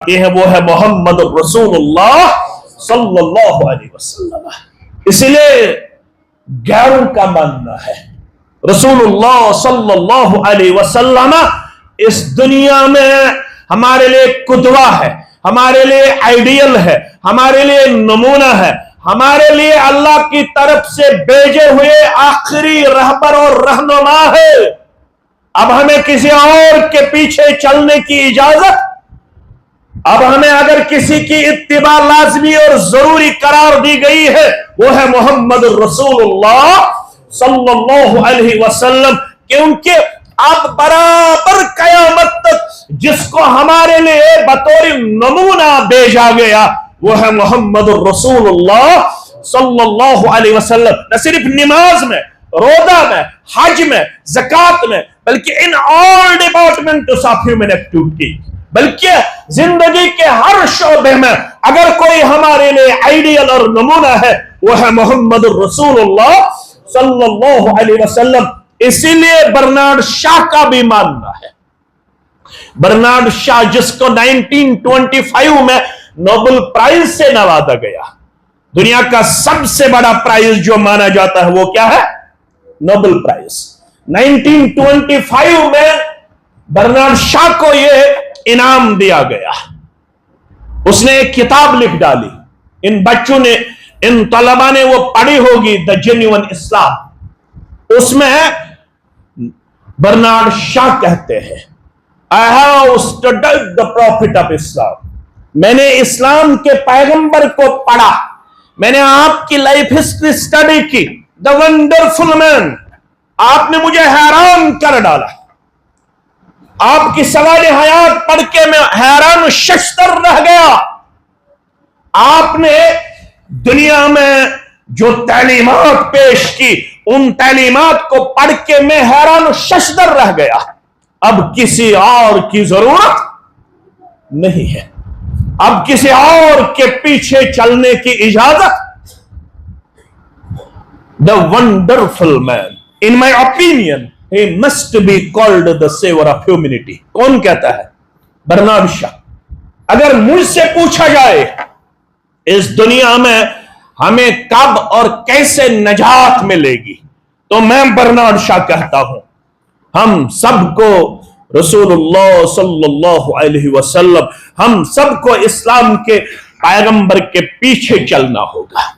ये है वो है मोहम्मद रसूलुल्लाह सल्लल्लाहु अलैहि वसल्लम। इसलिए गैरों का मानना है रसूलुल्लाह सल्लल्लाहु अलैहि वसल्लम इस दुनिया में हमारे लिए कुदवा है, हमारे लिए आइडियल है, हमारे लिए नमूना है, हमारे लिए अल्लाह की तरफ से भेजे हुए आखिरी रहबर और रहनुमा है। अब हमें किसी और के पीछे चलने की इजाजत, अब हमें अगर किसी की इत्तिबा लाजमी और जरूरी करार दी गई है वो है मोहम्मद रसूलुल्लाह सल्लल्लाहु अलैहि वसल्लम, क्योंकि अब बराबर कयामत तक जिसको हमारे लिए बतौर नमूना भेजा गया वो है मोहम्मद रसूलुल्लाह सल्लल्लाहु अलैहि वसल्लम। न सिर्फ नमाज में, रोजा में, हज में, ज़कात में, बल्कि in all departments of human activity, बल्कि जिंदगी के हर शोबे में अगर कोई हमारे लिए आइडियल और नमूना है वो है मोहम्मद रसूलुल्लाह सल्लल्लाहु अलैहि वसल्लम। इसीलिए बर्नार्ड शॉ का भी मानना है, बर्नार्ड शॉ जिसको 1925 में नोबेल प्राइज से नवाजा गया, दुनिया का सबसे बड़ा प्राइज जो माना जाता है वो क्या है? Nobel prize. 1925 में बर्नार्ड शॉ को यह इनाम दिया गया। उसने एक किताब लिख डाली, इन बच्चों ने, इन तलबा ने वो पढ़ी होगी, द जेन्युइन इस्लाम। उसमें बर्नार्ड शॉ कहते हैं, I have studied the profit of Islam, मैंने इस्लाम के पैगंबर को पढ़ा, मैंने आपकी लाइफ हिस्ट्री स्टडी की, द वंडरफुल मैन, आपने मुझे हैरान कर डाला, आपकी सवाल हयात पढ़ के मैं हैरान शश्तर रह गया। आपने दुनिया में जो तालीमात पेश की उन तालीमात को पढ़ के मैं हैरान शश्तर रह गया। अब किसी और की जरूरत नहीं है, अब किसी और के पीछे चलने की इजाजत। The wonderful man, in my opinion he must be called the savior of humanity। कौन कहता है? Bernard Shaw. अगर मुझसे पूछा जाए इस दुनिया में हमें कब और कैसे नजात मिलेगी तो मैं बर्नार्ड शॉ कहता हूं, हम सबको रसूलुल्लाह सल्लल्लाहु अलैहि वसल्लम, हम सबको इस्लाम के पैगंबर के पीछे चलना होगा।